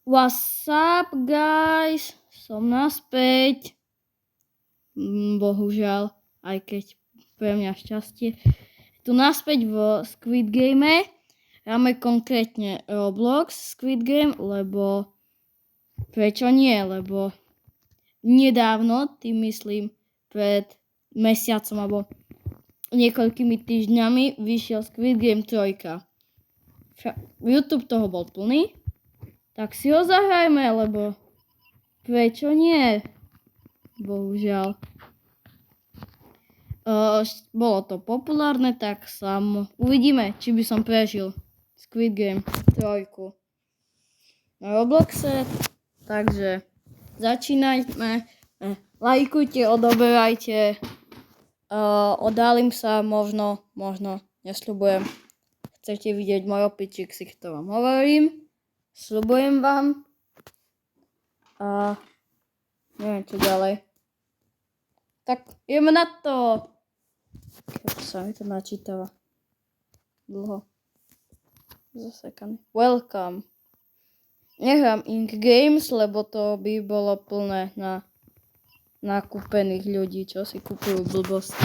What's up, guys? Som naspäť. Bohužiaľ, aj keď pre mňa šťastie. Tu naspäť v Squid Game. Hráme konkrétne Roblox Squid Game, lebo prečo nie? Lebo nedávno, tým myslím pred mesiacom alebo niekoľkými týždňami vyšiel Squid Game 3. YouTube toho bol plný. Tak si ho zahrajme, lebo prečo nie? Bohužiaľ. Bolo to populárne, tak uvidíme, či by som prežil Squid Game 3 na Robloxe. Takže začínajme. Lajkujte, odoberajte. Odálim sa, možno, nesľubujem. Chcete vidieť môj opičík, si to vám hovorím. Sľubujem vám. A neviem čo ďalej. Tak ideme na to. Keď sa mi to načítava. Dlho. Zasekané. Welcome. Nehrám Ink Games, lebo to by bolo plné na nakúpených ľudí, čo si kúpujú blbosti.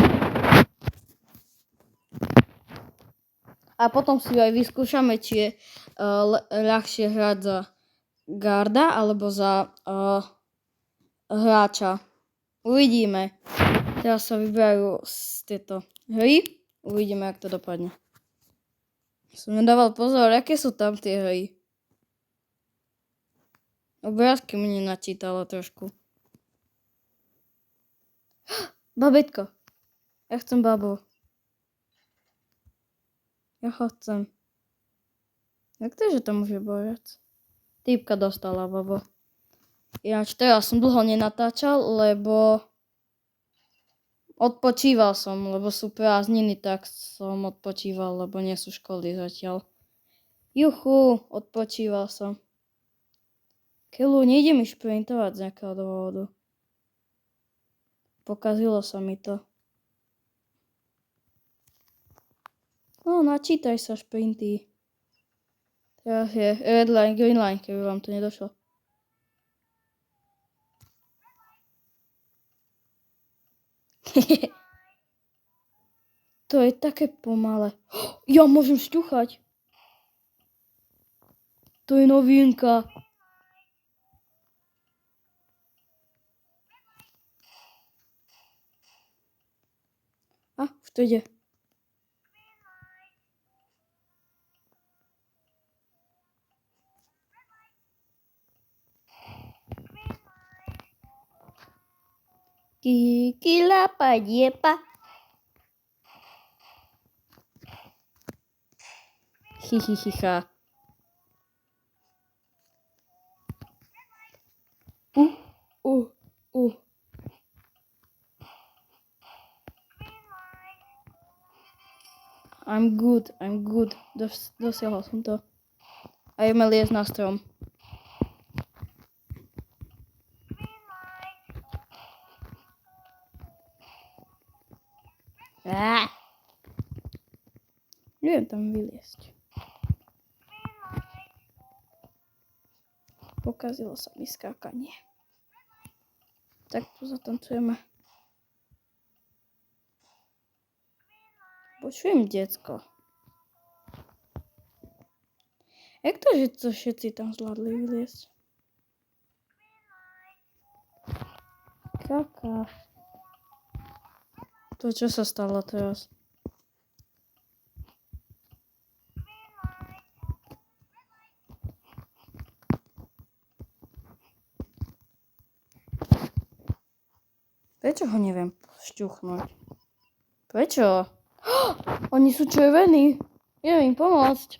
A potom si aj vyskúšame, či je ľahšie hrať za garda alebo za hráča. Uvidíme. Teraz sa vyberajú z tieto hry. Uvidíme, jak to dopadne. Som nedával pozor, aké sú tam tie hry. Obrázky mi nenačítalo trošku. Babetko. Ja chcem babu. Ja ho chcem. Jak to, že tam už je borec? Týpka dostala babo. Ináč teraz som dlho nenatáčal, lebo odpočíval som, lebo sú prázdniny, tak som odpočíval, lebo nie sú školy zatiaľ. Juchu, odpočíval som. Keľu, nejde mi šprintovať z nejakého dôvodu. Pokazilo sa mi to. No, načítaj sa šprinty. Teraz je red line, green line, keby vám to nedošlo. To je také pomalé. Ja môžem šťuchať. To je novinka. Už to ide. Kikila padiepa. Hihihicha. I'm good. Dosiahol som to. A ideme liesť na strom. Neviem tam vyliesť. Pokazilo sa mi skákanie. Tak tu zatancujeme. Počujem decko. Jak to, že to všetci tam zvládli vyliesť? Kaká. To čo sa stalo teraz? Prečo ho neviem šťuchnúť? Prečo? Oni sú červení. Idem im pomôcť.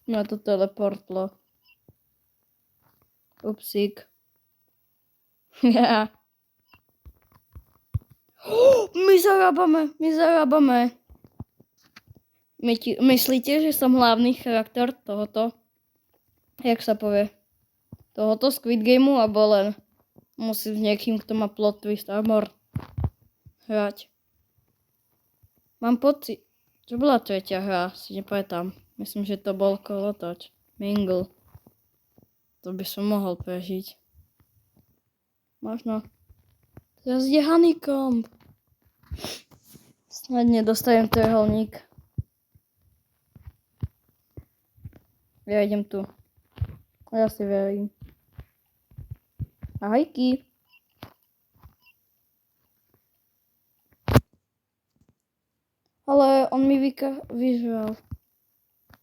Ma to teleportlo. Upsík. My zarábame. Myslíte, že som hlavný charakter tohoto? Jak sa povie? Tohoto Squid Gameu, alebo len musím s niekým, kto má plot twist armor hrať. Mám pocit, že bola tretia hra, si nepamätám. Myslím, že to bol kolotoč. Mingle. To by som mohol prežiť. Možno. Teraz je honeycomb. Snad nedostajem trojholník. Ja idem tu. Ja si verím. Ahojky. Ale on mi vyžral.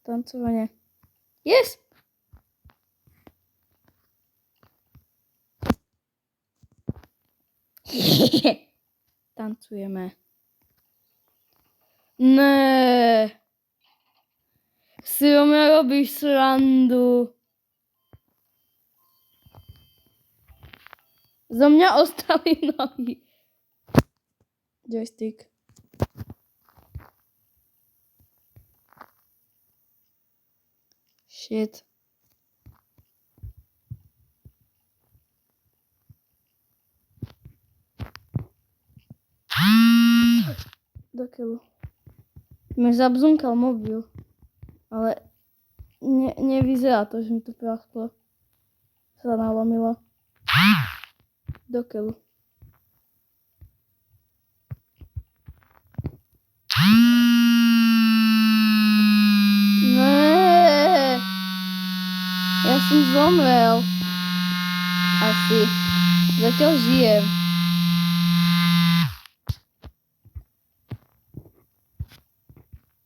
Tancovanie. Yes! Tancujeme. Ne. Si o mňa robíš srandu. Zo mňa ostali nohy. Joystick. Shit. Do keľu. Mi zabzunkal mobil. Ale nevyzerá to, že mi to prasklo. Sa nalomilo. Do keľu. Ne. Ja som zomrel. Asi. Zatiaľ žijem.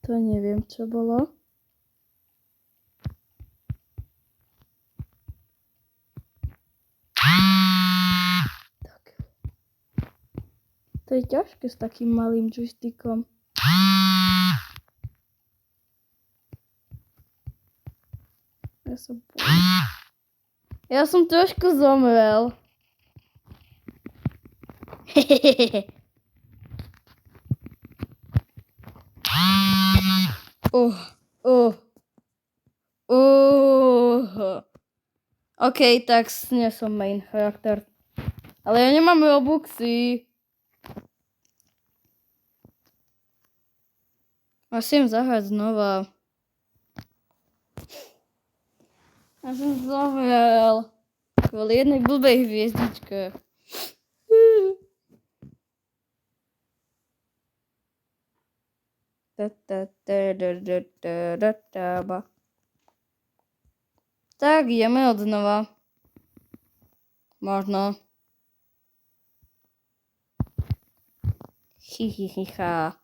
To neviem, čo bolo. Tak. To je ťažké s takým malým joystickom. Ja sa bojím. Ja som trošku zomrel. OK, tak nie som main charakter. Ale ja nemám Robuxy. Musím zahrať znova. Ja som zomrel. Kvôli jednej blbej hviezdičke. Tak, ideme od znova. Možno. Hihihiha.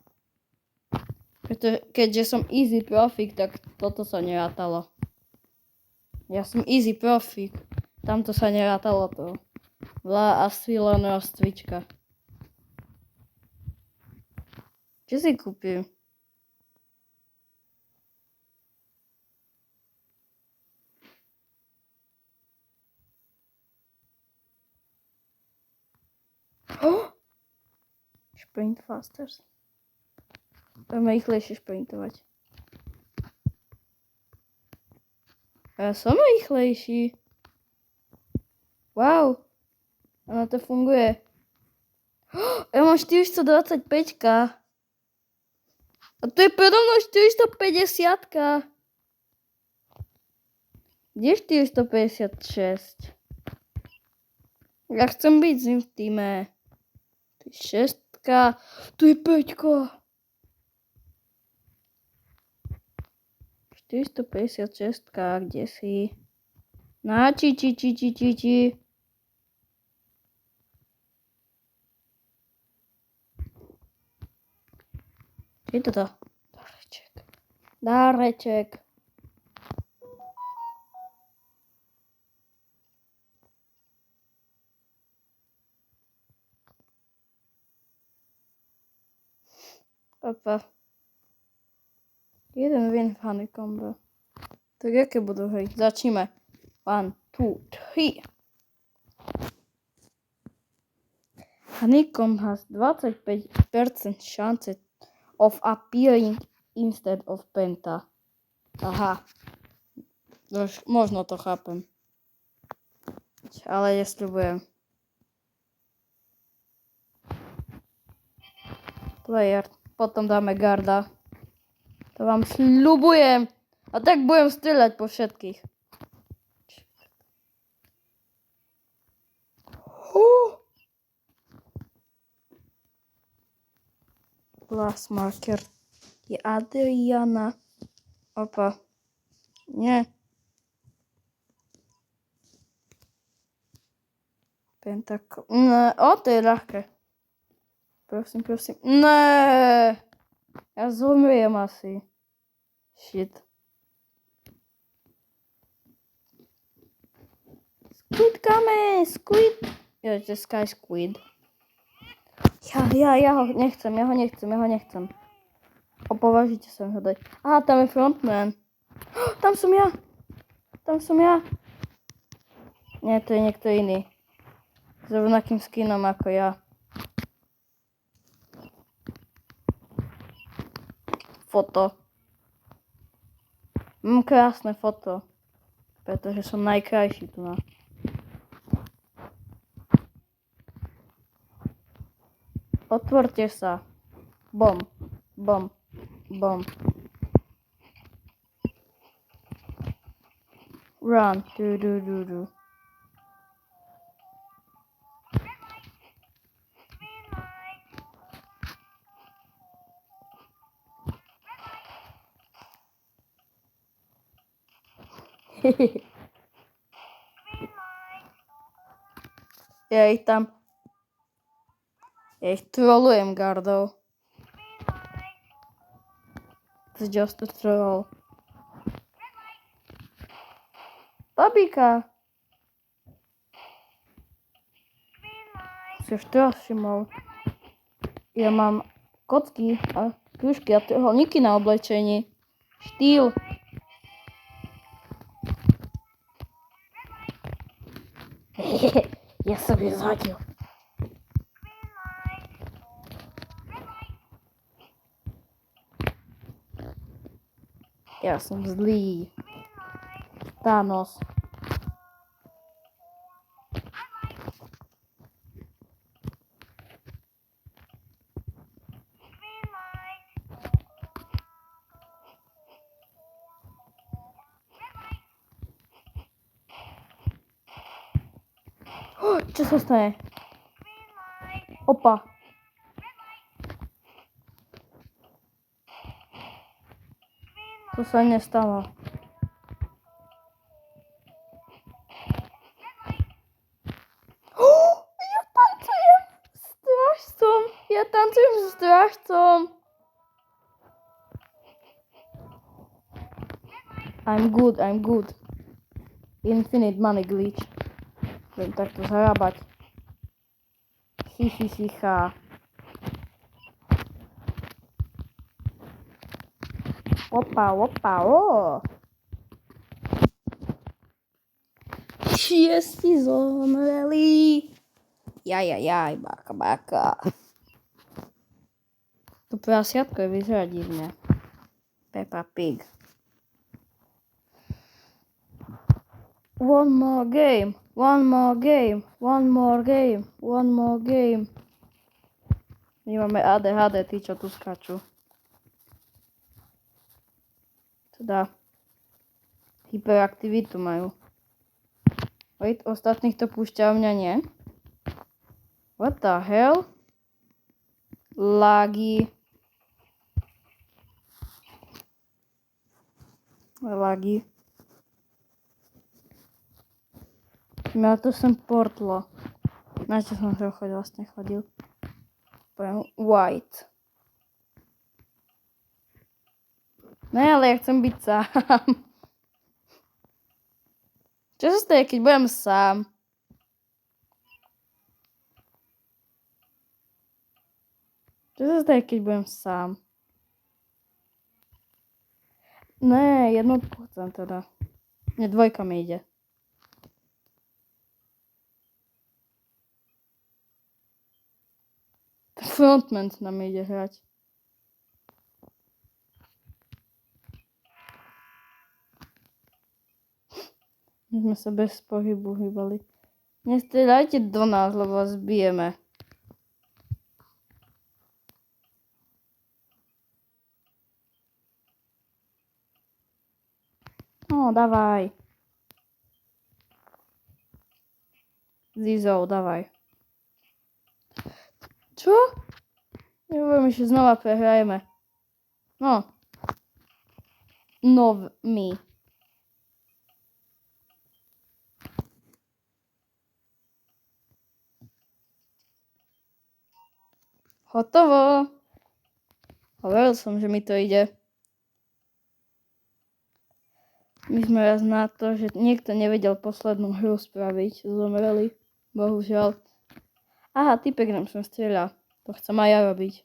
Keďže som easy profik, tak toto sa nerátalo. Ja som easy profik. Tamto sa nerátalo to. Vlá asi len rozcvička. Čo si kúpim? Sprint faster. Budeme rýchlejšie sprintovať. Ja som rýchlejší. Wow. Ono to funguje. Ja mám 425. A to je predo mnou 450. Kde je 456? Ja chcem byť s ním v týme. Tu je 6. Tu je 5. 456, kde si? Na či. Je toto? Dáreček. Opa. Jeden win v honeycombe. Tak jaké budú hry? Začneme. 1, 2, 3. Honeycomb has 25% chance of appearing instead of Penta. Aha. Možno to chápem. Ale nesľubujem. Player. Potom dáme garda. To vám sľubujem. A tak budem strieľať po všetkých. Glass marker. Je Adriana. Opa. Nie. Pentacle. Ne, to je ľahké. Prosím. Ne. Ja zomriem asi. Shit. Squid kame, squid. Jo, to je Sky Squid. Ja ho nechcem. Opovažite sa ho dať. Aha, tam je frontman. Tam som ja. Nie, to je niekto iný. S rovnakým skinom ako ja. Foto. Mám krásne foto. Pretože som najkrajší tu na. Otvorte sa. Bom. Run. Du. Ja ich trollujem gardou. It's just a troll. Babíka. Si už teraz všimol. Ja mám kocky a kružky a troholníky na oblečení. Štýl. Ja som ju zhodil. Ja som zlý. Thanos. Čo sa stane? Opa. To sa nestalo. Ja tancujem s strážcom. I'm good. Infinite money glitch. Budem takto zarábať. Hihihiha. Opa, o. Šiesti zomreli. Jaj, báka. To prasiatko je vyzerá divne. Peppa Pig. One more game. My máme ADHD, tí, čo tu skáču. Teda hyperaktivitu majú. Wait, ostatných to púšťa, mňa nie. What the hell? Lagi. Mňa to sem portlo. Na čo som sa chodil? Poviem white. Ne, ale ja chcem byť sám. Čo sa stane, keď budem sám? Ne, 1% teda. Nie, 2 mi ide. Frontman nám ide hrať. My sme sa bez pohybu hýbali. Nestrieľajte do nás, lebo vás bijeme. No, dávaj. Zizou, dávaj. Čo? Nebudem, že znova prehrajeme. No. My. Hotovo. Hovoril som, že mi to ide. My sme raz na to, že niekto nevedel poslednú hru spraviť. Zomreli. Bohužiaľ. Aha, typek nám som strieľal. To chcem aj ja robiť.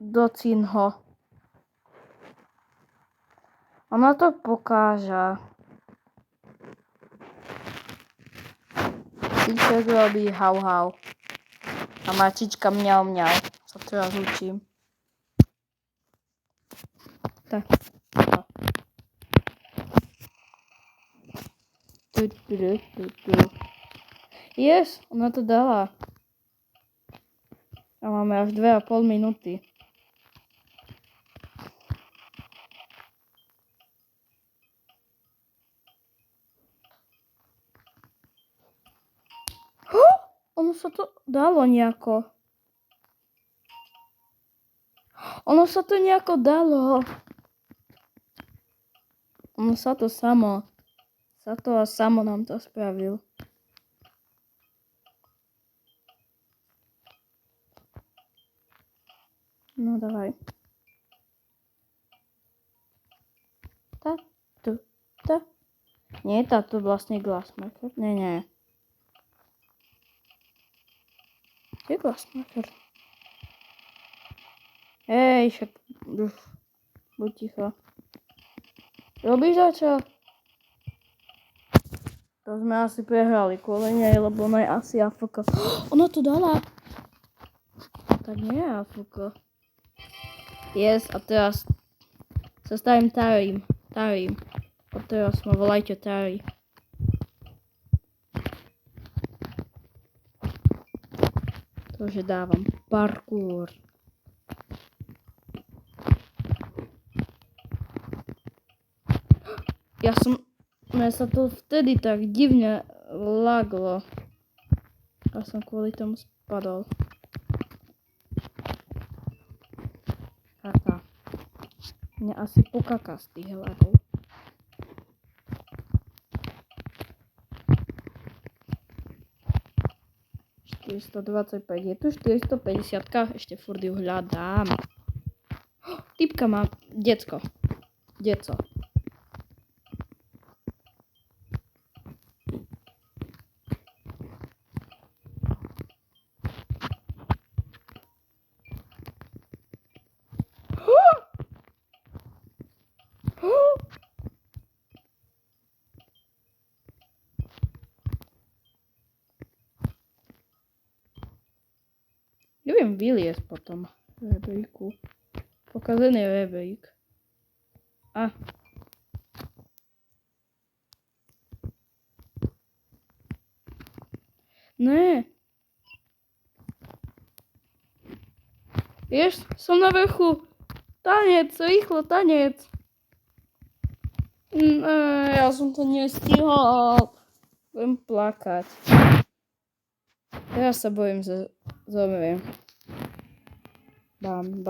Docín ho. Ona to pokáže. Typek robí hau hau. A mačička mňau mňau. Sa teraz učím. Tak. Yes, ona to dala. A máme až 2,5 minúty. Ono sa to dalo nejako. Ono sa to nejako dalo. Ono sa to samo. Sa to a samo nám to spravil. No dávaj. Tá. Nie je táto vlastne Glassmaker? Nie. Je Glassmaker. Hej, však... Buď ticho. Robíš dačo? To sme asi prehrali kvôli nej, lebo ona je asi AFK. Ona to dala. Tak nie je AFK. Yes, a teraz sa stavím Tarim. A teraz ma volajte Tari. Takže dávam parkour. Mne sa to vtedy tak divne laglo. A som kvôli tomu spadol. Kaka. Mňa asi pokaká z tých lagov. Je tu 450, ešte furt ju hľadám. Typka má decko. Neviem vyliesť potom rebríku. Pokazený rebrík. Ne. Vieš, som na vrchu. Tanec, rýchlo, tanec. Ja som to nestihol. Budem plakať. Teraz sa bojím, že zomriem. Bam.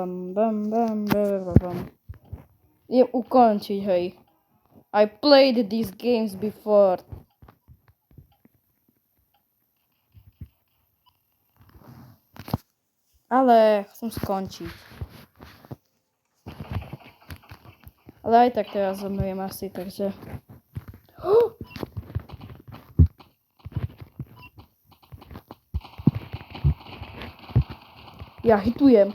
Idem ukončiť, hej. I played these games before. Ale chcem skončiť. Ale aj tak teraz zomriem asi, takže... Ja hitujem.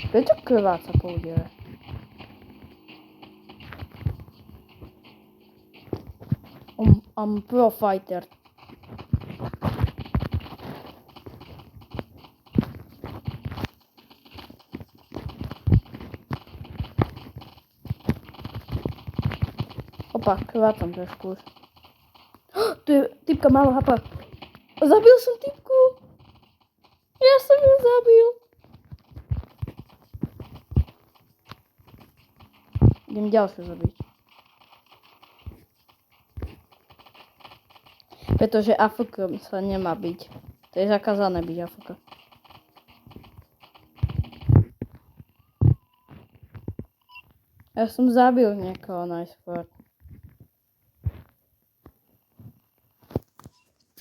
Prečo krváca po údere? I'm pro fighter. Opa, krvácam trošku už. To je typka málo hapa. Zabil som typku. Ja som ju zabil. Idem ďalšiu zabiť. Pretože AFK sa nemá byť. To je zakázané byť AFK. Ja som zabil niekoho najskôr.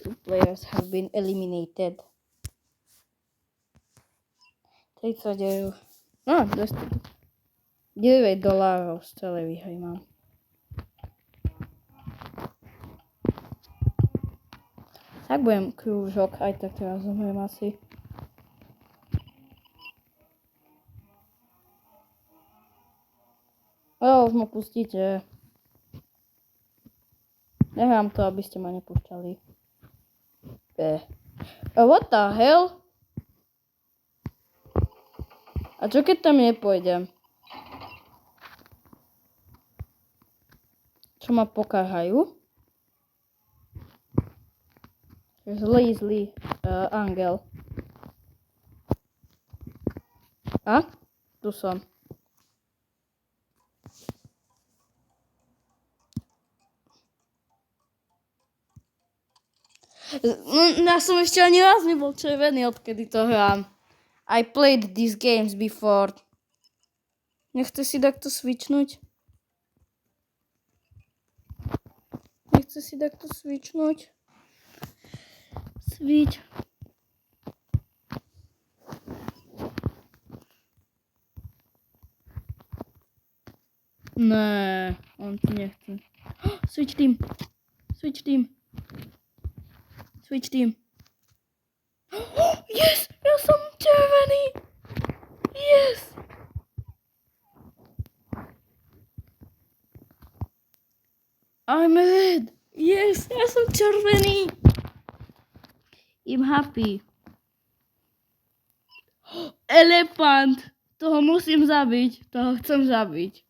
Two players have been eliminated. 30 eur. No, 9 dolárov z celej výhry mám. Tak budem krúžok, aj tak teraz zomriem asi. Už ma pustíte. Nehrám to, aby ste ma nepúšťali. What the hell? A čo keď tam nepôjdem? Čo ma pokáhajú? Zlý angel. A? Tu som. Ja som ešte ani raz nebol červený, odkedy to hrám. I played these games before. Nechce si takto switchnúť? Nechce si takto switchnúť? Switch. Ne, on ti nechce. Switch team. Switch team. Switch team. Yes! Ja som červený! Yes! I'm red! Yes! Ja som červený! I'm happy. Elefant! Toho musím zabiť. Toho chcem zabiť.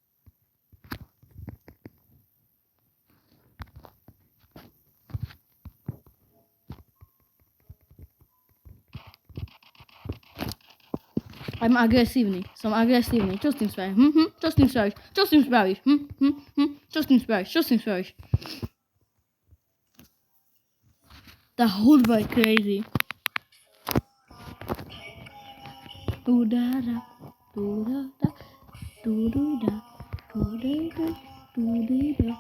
I'm agresívny. Som agresívny. Čo s tým spravíš? Čo s tým spravíš? Čo s tým spravíš? Čo s tým spravíš? Čo s tým spravíš? Tá hudba je crazy. Tudada, tudada, tudada, tudada, tudada.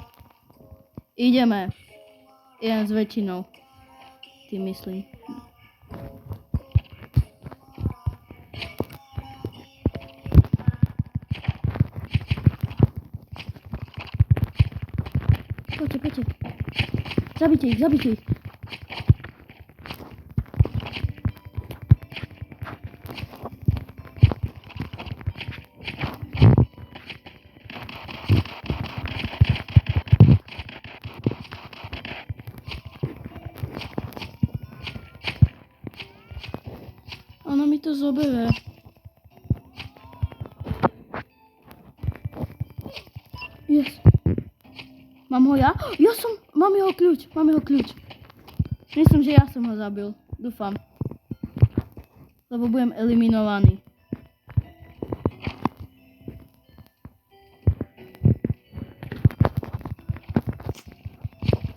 Ideme. Idem s väčšinou. Ty myslím. Poďte. Zabite ich. Ona mi to zoberie. Yes. Mám ho ja? Mám jeho kľúč. Myslím, že ja som ho zabil. Dúfam. Lebo budem eliminovaný.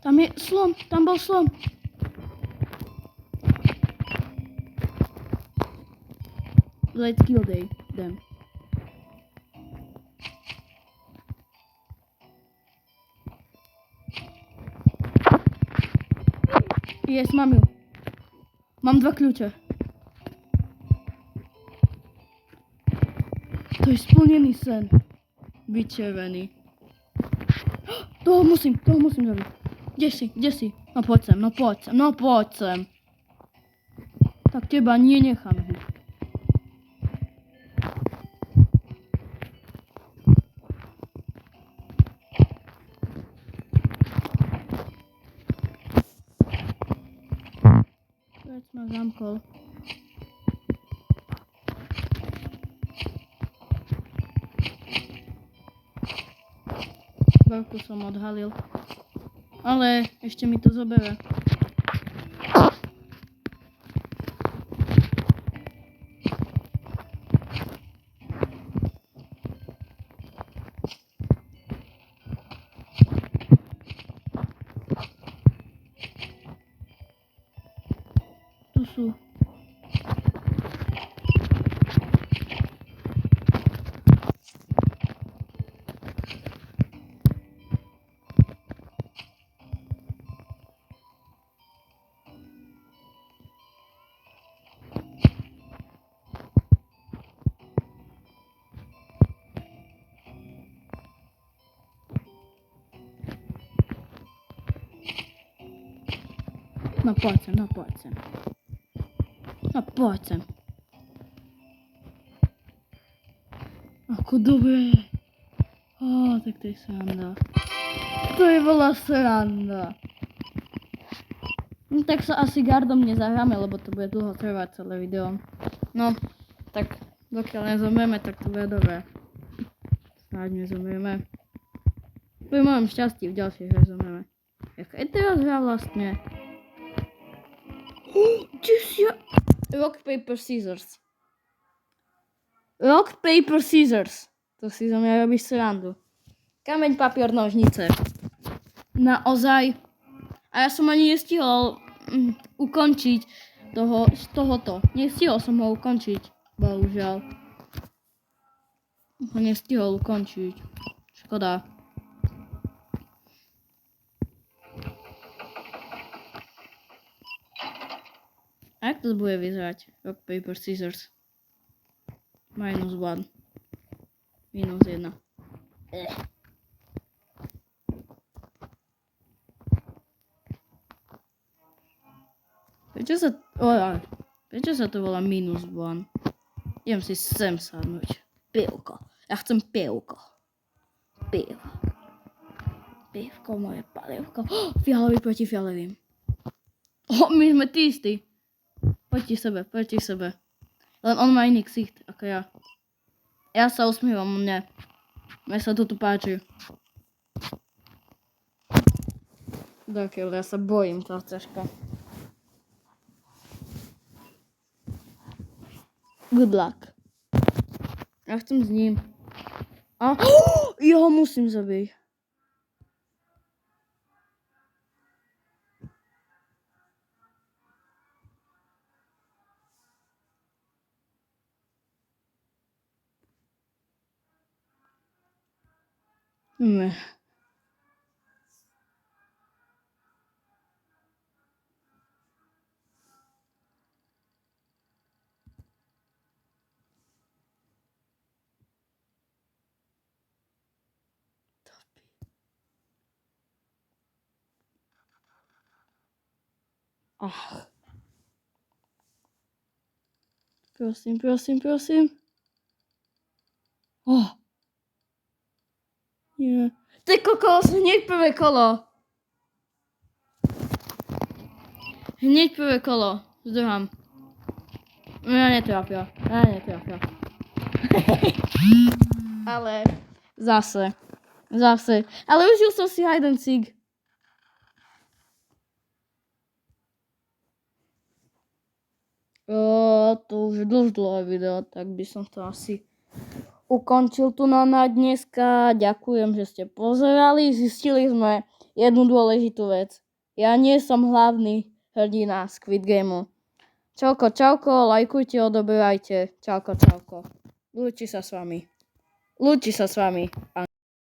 Tam je slon. Tam bol slon. Let's kill them. Yes, mám ju. Mám 2 kľúče. To je splnený sen. Byť červený. Toho musím zabiť. Kde si? No poď sem. Tak teba nenechám byť. Teď ma zamkol. štvorku som odhalil. Ale ešte mi to zobere. Tu sú. No poď sem, no poď sem. No poď sem. Ako dobre. Tak to je sranda. To je bola sranda. No tak sa asi gardom nezahráme, lebo to bude dlho trvať celé video. No, tak dokiaľ nezomrieme, tak to bude dobré. Snáď nezomrieme. Pri mojom šťastí v ďalšej hre zomrieme. Jaká je teraz hra vlastne? Rock, paper, scissors. Rock, paper, scissors. To si zo mňa robíš srandu. Kameň, papier, nožnice. Naozaj. A ja som ani nestihol ukončiť tohoto. Nestihol som ho ukončiť. Bohužiaľ. Ho nestihol ukončiť. Škoda. A jak to bude vyzerať? Rock, paper, scissors. -1. -1. Prečo sa to volá -1? Idem si sem sadnúť. Pivko. Ja chcem pivko. Pivo. Pivko, moje palivko. Fialový proti fialovým. My sme tí istí. Proti sebe. Len on má iný ksicht ako ja. Ja sa usmievam mne. Mne sa to tu páči. Dokiaľ ja sa bojím toho ceška. Good luck. Ja chcem s ním. Jeho musím zabiť. Ne. Prosím. Nie. Ty kokos, hneď prvé kolo. Zdrhám. Ja netrafia. Ale zase. Ale užil som si hide and seek. To už je dlhé video, tak by som to asi ukončil tu na dneska. Ďakujem, že ste pozerali. Zistili sme jednu dôležitú vec. Ja nie som hlavný hrdina Squid Gameu. Čauko, lajkujte, odoberajte. Čauko. Lúči sa s vami.